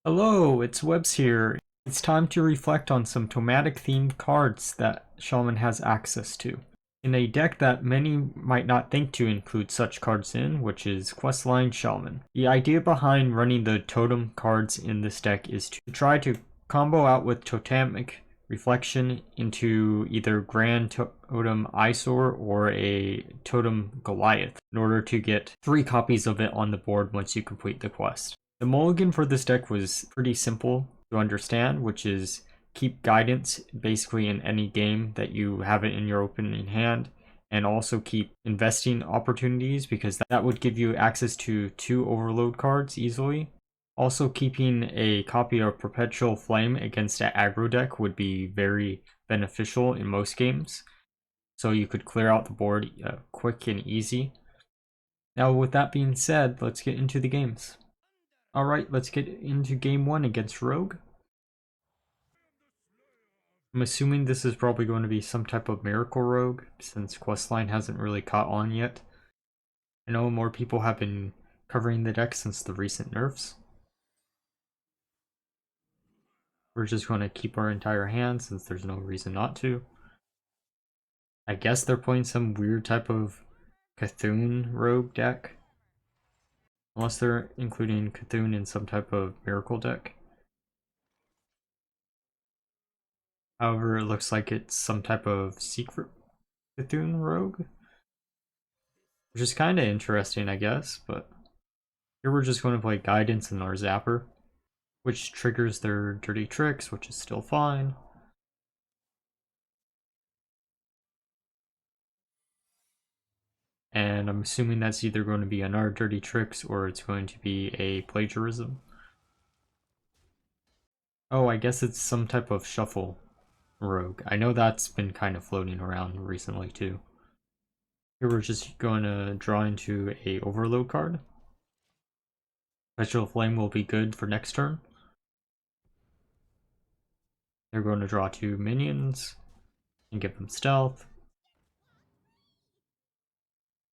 Hello, it's Webs here. It's time to reflect on some thematic themed cards that Shaman has access to. In a deck that many might not think to include such cards in, which is Questline Shaman. The idea behind running the totem cards in this deck is to try to combo out with Totemic Reflection into either Grand Totem Eyesore or a Totem Goliath in order to get 3 copies of it on the board once you complete the quest. The mulligan for this deck was pretty simple to understand, which is keep guidance basically in any game that you have it in your opening hand, and also keep investing opportunities because that would give you access to 2 overload cards easily. Also, keeping a copy of Perpetual Flame against an aggro deck would be very beneficial in most games, so you could clear out the board quick and easy. Now, with that being said, let's get into the games. Alright, let's get into game 1 against Rogue. I'm assuming this is probably going to be some type of Miracle Rogue, since Questline hasn't really caught on yet. I know more people have been covering the deck since the recent nerfs. We're just going to keep our entire hand since there's no reason not to. I guess they're playing some weird type of Cthulhu Rogue deck. Unless they're including Cthulhu in some type of Miracle deck. However, it looks like it's some type of secret Cthulhu Rogue, which is kind of interesting, I guess, but here we're just going to play Guidance in our Zapper, which triggers their Dirty Tricks, which is still fine. And I'm assuming that's either going to be another Dirty Tricks or it's going to be a Plagiarism. Oh, I guess it's some type of Shuffle Rogue. I know that's been kind of floating around recently too. Here we're just going to draw into a Overload card. Perpetual Flame will be good for next turn. They're going to draw 2 minions and give them stealth.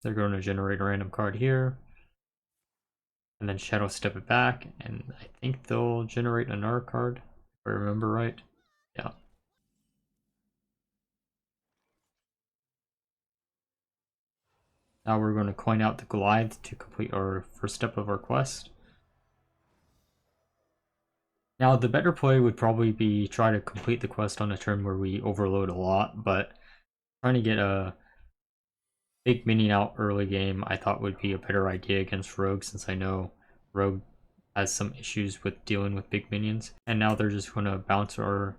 They're going to generate a random card here. And then Shadow Step it back, and I think they'll generate another card, if I remember right. Yeah. Now we're going to coin out the Goliath to complete our first step of our quest. Now the better play would probably be try to complete the quest on a turn where we overload a lot, but trying to get a big minion out early game I thought would be a better idea against Rogue, since I know Rogue has some issues with dealing with big minions. And now they're just going to bounce our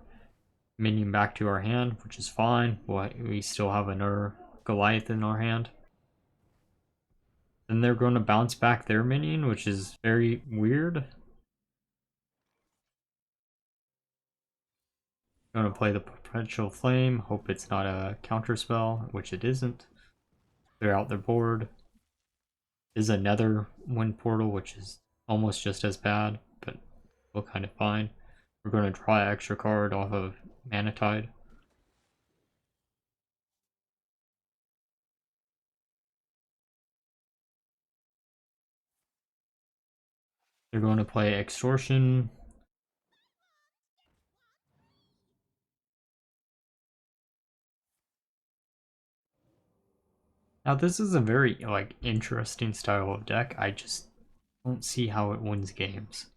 minion back to our hand, which is fine. We still have another Goliath in our hand. Then they're going to bounce back their minion, which is very weird. Going to play the Perpetual Flame, hope it's not a counter spell, which it isn't. Clear out their board. Is another Wind Portal, which is almost just as bad, but still kind of fine. We're going to draw an extra card off of Mana Tide. They're going to play Extortion. Now this is a very interesting style of deck. I just don't see how it wins games.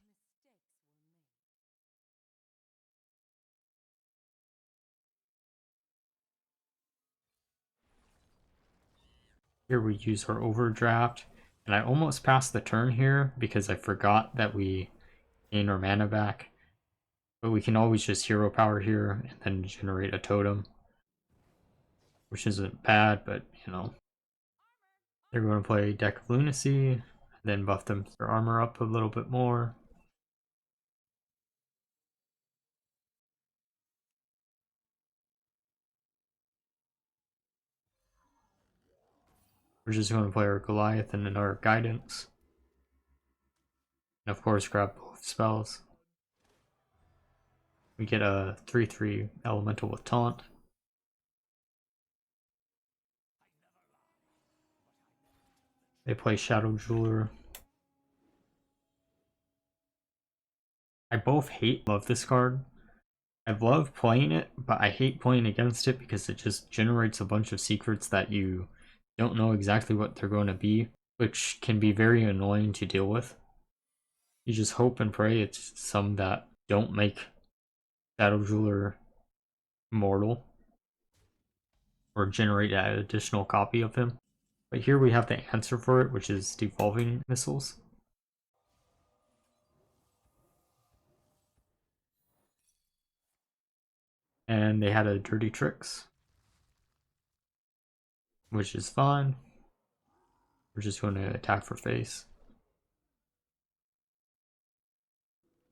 Here we use our Overdraft, and I almost passed the turn here because I forgot that we gain our mana back. But we can always just Hero Power here and then generate a totem, which isn't bad, but you know. They're going to play Deck of Lunacy, then buff them their armor up a little bit more. We're just going to play our Goliath and then our Guidance. And of course grab both spells. We get a 3/3 Elemental with Taunt. They play Shadow Jeweler. I both love this card. I love playing it, but I hate playing against it because it just generates a bunch of secrets that you don't know exactly what they're going to be, which can be very annoying to deal with. You just hope and pray it's some that don't make Shadow Jeweler mortal or generate an additional copy of him. But here we have the answer for it, which is devolving missiles. And they had a dirty tricks, which is fine. We're just going to attack for face.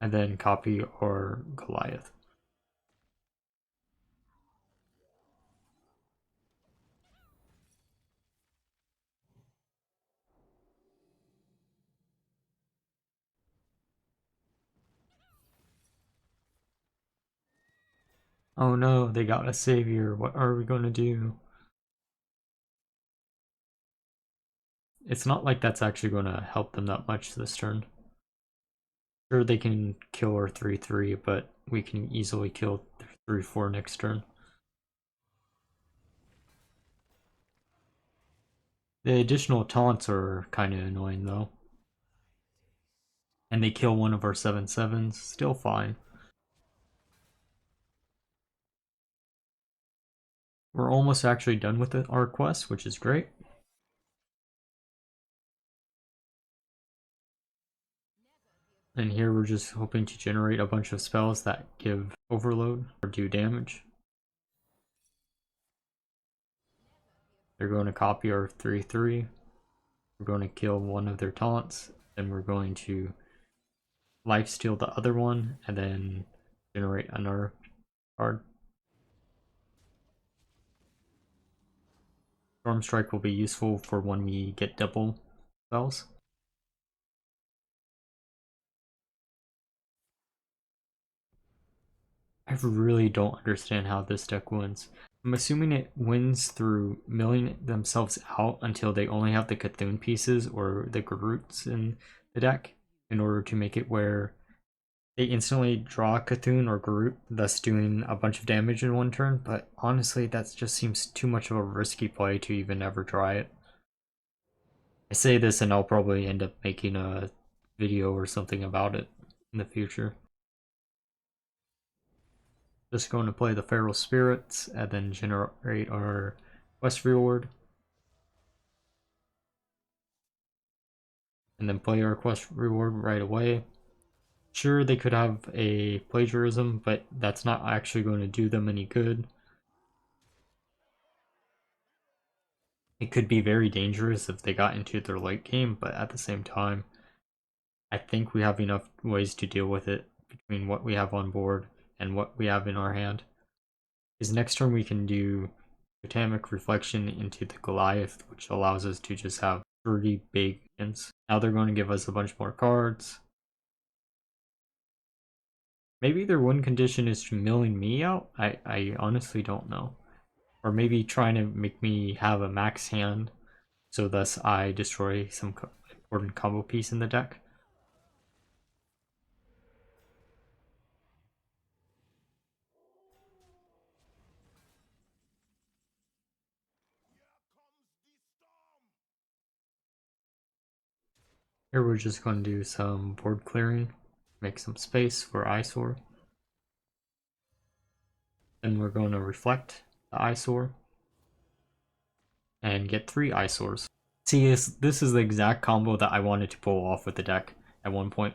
And then copy or Goliath. Oh no, they got a savior. What are we going to do? It's not like that's actually going to help them that much this turn. Sure, they can kill our 3-3, but we can easily kill 3-4 next turn. The additional taunts are kind of annoying though. And they kill one of our 7/7s, still fine. We're almost actually done with our quest, which is great. And here we're just hoping to generate a bunch of spells that give overload or do damage. They're going to copy our 3-3. We're going to kill one of their taunts, then we're going to lifesteal the other one, and then generate another card. Storm Strike will be useful for when we get double spells. I really don't understand how this deck wins. I'm assuming it wins through milling themselves out until they only have the Cthulhu pieces or the Garoots in the deck in order to make it where they instantly draw Cthulhu or Garoot, thus doing a bunch of damage in one turn, but honestly that just seems too much of a risky play to even ever try it. I say this and I'll probably end up making a video or something about it in the future. Just going to play the Feral Spirits and then generate our quest reward. And then play our quest reward right away. Sure, they could have a plagiarism, but that's not actually going to do them any good. It could be very dangerous if they got into their late game, but at the same time, I think we have enough ways to deal with it between what we have on board and what we have in our hand. Because next turn we can do Totemic Reflection into the Goliath, which allows us to just have pretty big hints. Now they're going to give us a bunch more cards. Maybe their win condition is milling me out? I honestly don't know. Or maybe trying to make me have a max hand, so thus I destroy some important combo piece in the deck. Here we're just going to do some board clearing, make some space for eyesore. Then we're going to reflect the eyesore and get 3 eyesores. See, this is the exact combo that I wanted to pull off with the deck at one point.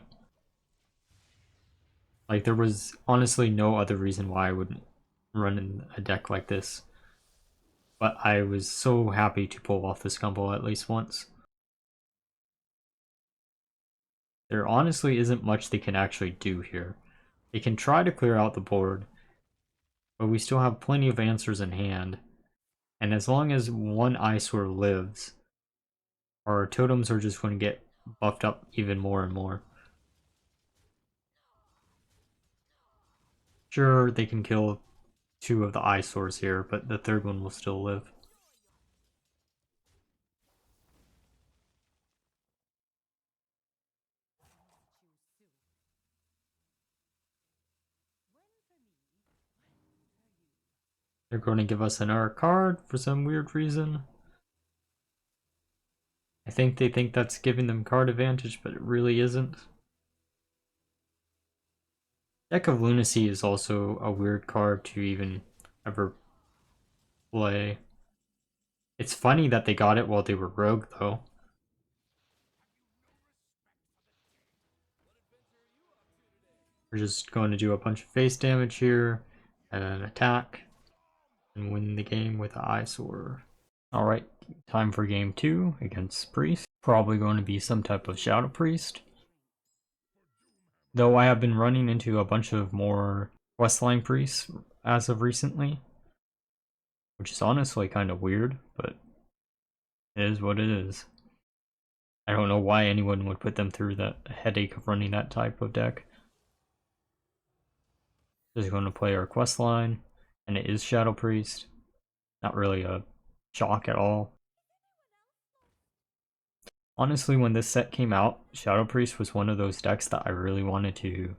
Like, there was honestly no other reason why I would run in a deck like this. But I was so happy to pull off this combo at least once. There honestly isn't much they can actually do here. They can try to clear out the board, but we still have plenty of answers in hand. And as long as one eyesore lives, our totems are just going to get buffed up even more and more. Sure, they can kill 2 of the eyesores here, but the third one will still live. They're going to give us another card for some weird reason. I think they think that's giving them card advantage, but it really isn't. Deck of Lunacy is also a weird card to even ever play. It's funny that they got it while they were rogue, though. We're just going to do a bunch of face damage here, and then attack, and win the game with an eyesore. Alright, time for game 2 against Priest. Probably going to be some type of Shadow Priest. Though I have been running into a bunch of more Questline Priests as of recently, which is honestly kind of weird, but it is what it is. I don't know why anyone would put them through that headache of running that type of deck. Just going to play our Questline, and it is Shadow Priest. Not really a shock at all. Honestly, when this set came out, Shadow Priest was one of those decks that I really wanted to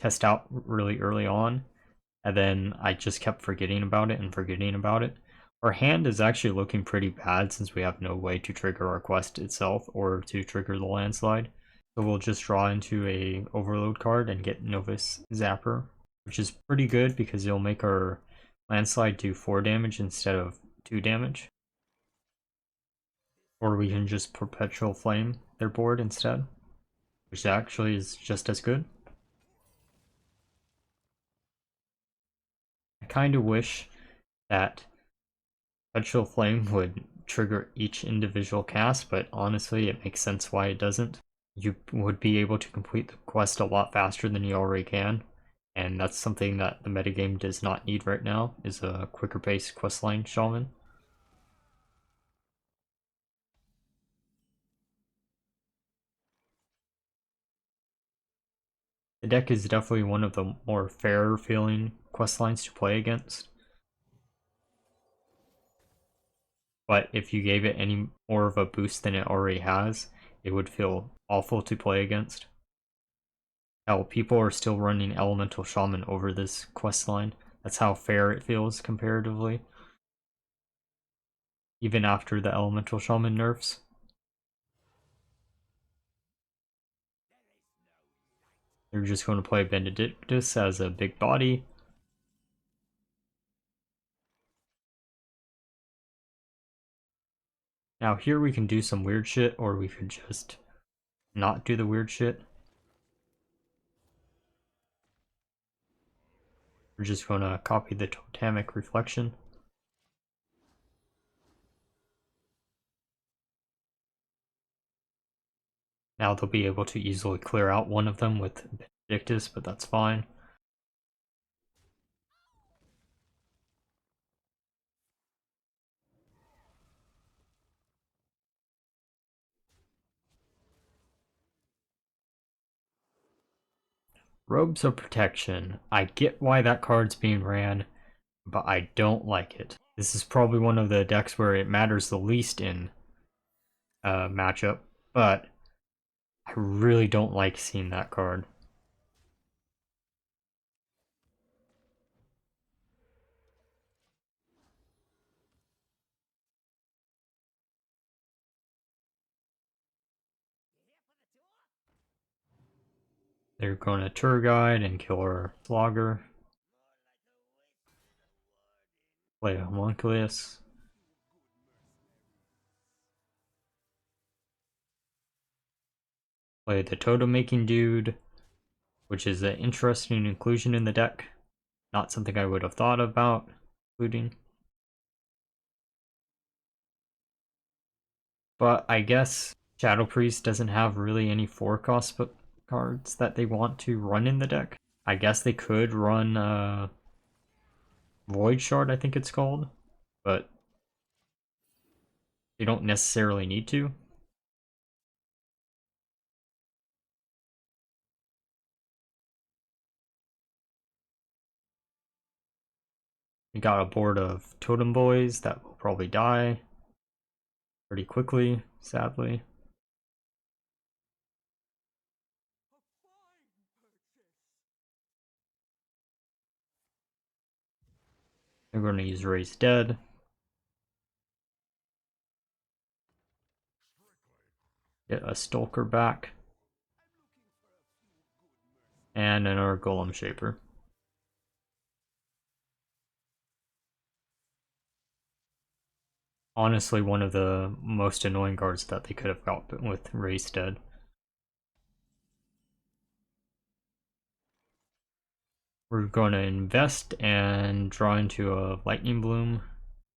test out really early on, and then I just kept forgetting about it and forgetting about it. Our hand is actually looking pretty bad since we have no way to trigger our quest itself or to trigger the landslide. So we'll just draw into a overload card and get Novus Zapper, which is pretty good because it'll make our landslide do 4 damage instead of 2 damage. Or we can just Perpetual Flame their board instead, which actually is just as good. I kind of wish that Perpetual Flame would trigger each individual cast, but honestly it makes sense why it doesn't. You would be able to complete the quest a lot faster than you already can, and that's something that the metagame does not need right now, is a quicker paced Questline Shaman. The deck is definitely one of the more fair feeling questlines to play against. But if you gave it any more of a boost than it already has, it would feel awful to play against. Hell, people are still running Elemental Shaman over this questline. That's how fair it feels comparatively. Even after the Elemental Shaman nerfs. They're just going to play Benedictus as a big body. Now here we can do some weird shit, or we could just not do the weird shit. We're just going to copy the Totemic Reflection. Now they'll be able to easily clear out one of them with Benedictus, but that's fine. Robes of Protection. I get why that card's being ran, but I don't like it. This is probably one of the decks where it matters the least in matchup, but I really don't like seeing that card. They're going to Tour Guide and kill our Slogger. Play a Homunculus. Play the Totem Making Dude, which is an interesting inclusion in the deck. Not something I would have thought about including. But I guess Shadow Priest doesn't have really any 4-cost cards that they want to run in the deck. I guess they could run Void Shard, I think it's called, but they don't necessarily need to. We got a board of Totem Boys that will probably die pretty quickly, sadly. They're going to use Raise Dead. Get a Stalker back. And another Golem Shaper. Honestly, one of the most annoying cards that they could have got with Raise Dead. We're going to invest and draw into a Lightning Bloom,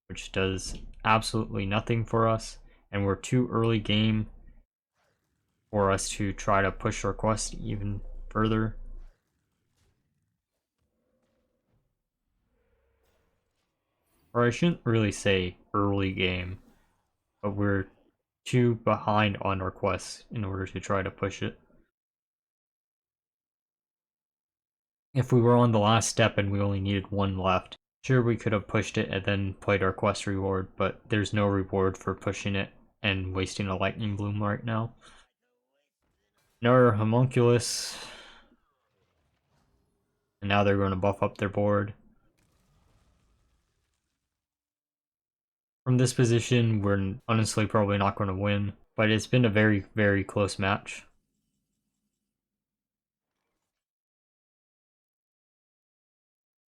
which does absolutely nothing for us, and we're too early game for us to try to push our quest even further. Or I shouldn't really say early game, but we're too behind on our quest in order to try to push it. If we were on the last step and we only needed one left, sure, we could have pushed it and then played our quest reward, but there's no reward for pushing it and wasting a Lightning Bloom right now. Another Homunculus. And now they're going to buff up their board. From this position, we're honestly probably not going to win, but it's been a very, very close match.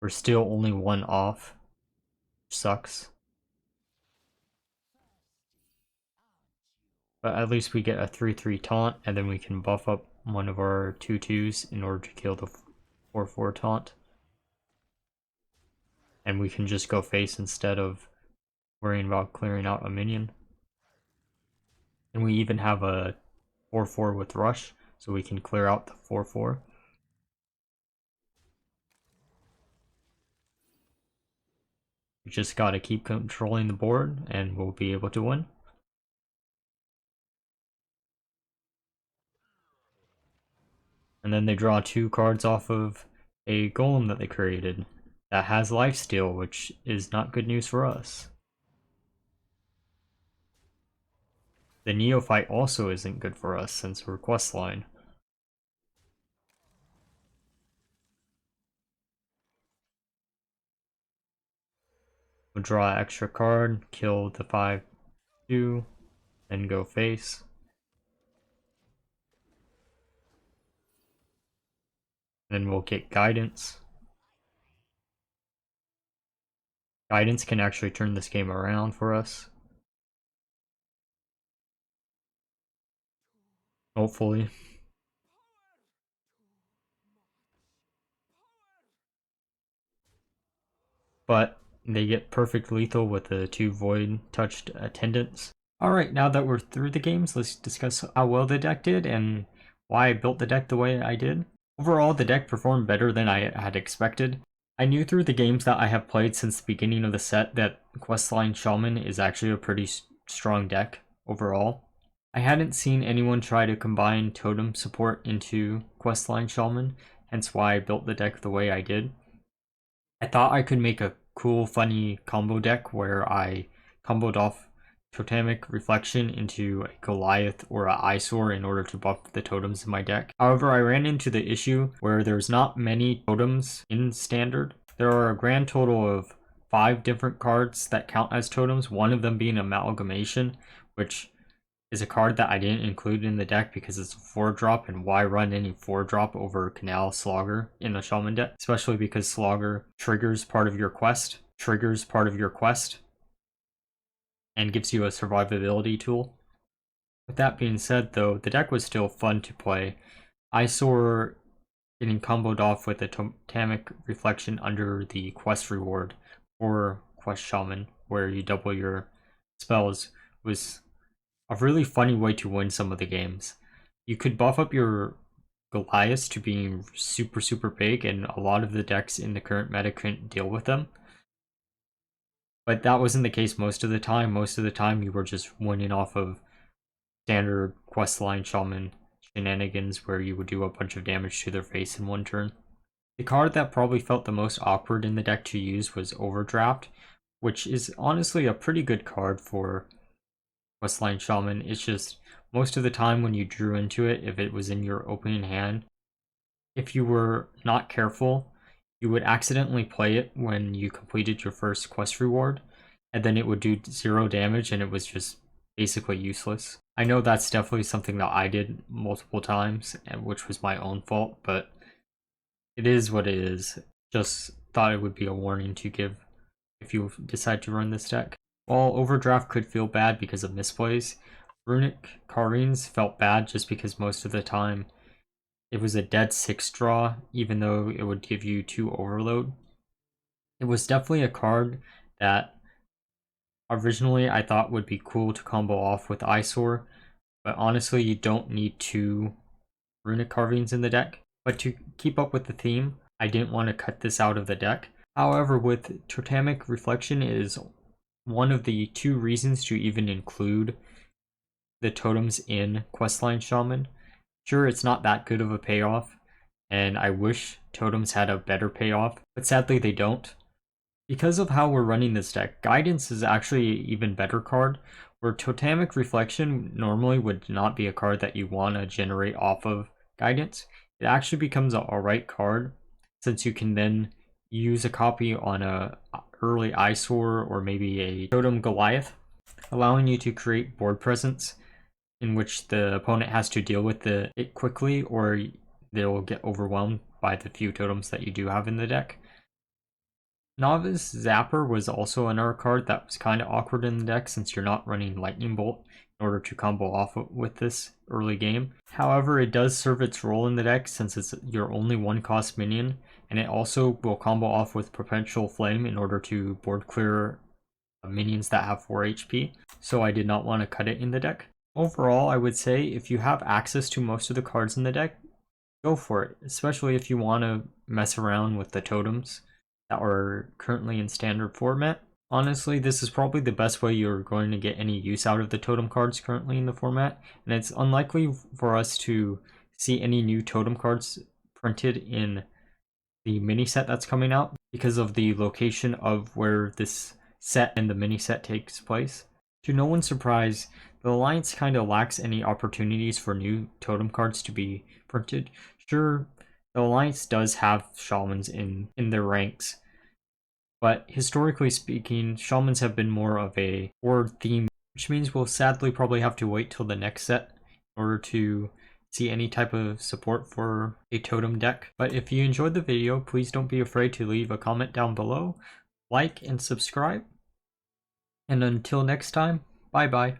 We're still only one off, which sucks. But at least we get a 3-3 taunt, and then we can buff up one of our 2/2s in order to kill the 4/4 taunt. And we can just go face instead of worrying about clearing out a minion. And we even have a 4/4 with Rush, so we can clear out the 4/4. We just gotta keep controlling the board and we'll be able to win. And then they draw 2 cards off of a golem that they created that has lifesteal, which is not good news for us. The Neophyte also isn't good for us since we're questline. We'll draw an extra card, kill the 5/2, then go face. Then we'll get Guidance. Guidance can actually turn this game around for us. Hopefully. But they get perfect lethal with the 2 void touched attendants. Alright, now that we're through the games, let's discuss how well the deck did and why I built the deck the way I did. Overall, the deck performed better than I had expected. I knew through the games that I have played since the beginning of the set that Questline Shaman is actually a pretty strong deck overall. I hadn't seen anyone try to combine totem support into Questline Shaman, hence why I built the deck the way I did. I thought I could make a cool, funny combo deck where I comboed off Totemic Reflection into a Goliath or a Eyesore in order to buff the totems in my deck. However, I ran into the issue where there's not many totems in Standard. There are a grand total of 5 different cards that count as totems, one of them being Amalgamation, which is a card that I didn't include in the deck because it's a 4-drop, and why run any 4-drop over Canal Slogger in the Shaman deck? Especially because Slogger triggers part of your quest, and gives you a survivability tool. With that being said though, the deck was still fun to play. I saw getting comboed off with a Totemic Reflection under the quest reward for Quest Shaman, where you double your spells, was a really funny way to win some of the games. You could buff up your Goliaths to being super, super big, and a lot of the decks in the current meta couldn't deal with them. But that wasn't the case most of the time. Most of the time, you were just winning off of standard Questline Shaman shenanigans where you would do a bunch of damage to their face in one turn. The card that probably felt the most awkward in the deck to use was Overdraft, which is honestly a pretty good card for Questline Shaman. It's just most of the time when you drew into it, if it was in your opening hand, if you were not careful, you would accidentally play it when you completed your first quest reward, and then it would do 0 damage and it was just basically useless. I know that's definitely something that I did multiple times, which was my own fault, but it is what it is. Just thought it would be a warning to give if you decide to run this deck. While Overdraft could feel bad because of misplays, Runic Carvings felt bad just because most of the time it was a dead 6 draw, even though it would give you 2 overload. It was definitely a card that originally I thought would be cool to combo off with Eyesore, but honestly you don't need 2 Runic Carvings in the deck. But to keep up with the theme, I didn't want to cut this out of the deck. However, with Totemic Reflection is one of the 2 reasons to even include the totems in Questline Shaman. Sure, it's not that good of a payoff, and I wish totems had a better payoff, but sadly they don't. Because of how we're running this deck, Guidance is actually an even better card, where Totemic Reflection normally would not be a card that you want to generate off of Guidance. It actually becomes an alright card, since you can then use a copy on a early Eyesore or maybe a Totem Goliath, allowing you to create board presence in which the opponent has to deal with it quickly, or they'll get overwhelmed by the few totems that you do have in the deck. Novice Zapper was also another card that was kind of awkward in the deck since you're not running Lightning Bolt in order to combo off with this early game. However, it does serve its role in the deck since it's your only 1-cost minion, and it also will combo off with Perpetual Flame in order to board clear minions that have 4 HP, so I did not want to cut it in the deck. Overall, I would say if you have access to most of the cards in the deck, go for it, especially if you want to mess around with the totems that are currently in standard format. Honestly, this is probably the best way you're going to get any use out of the totem cards currently in the format, and it's unlikely for us to see any new totem cards printed in the mini set that's coming out because of the location of where this set and the mini set takes place. To no one's surprise, the Alliance kind of lacks any opportunities for new totem cards to be printed. Sure, the Alliance does have Shamans in their ranks, but historically speaking, Shamans have been more of a board theme, which means we'll sadly probably have to wait till the next set in order to see any type of support for a totem deck. But if you enjoyed the video, please don't be afraid to leave a comment down below, like and subscribe. And until next time, bye bye.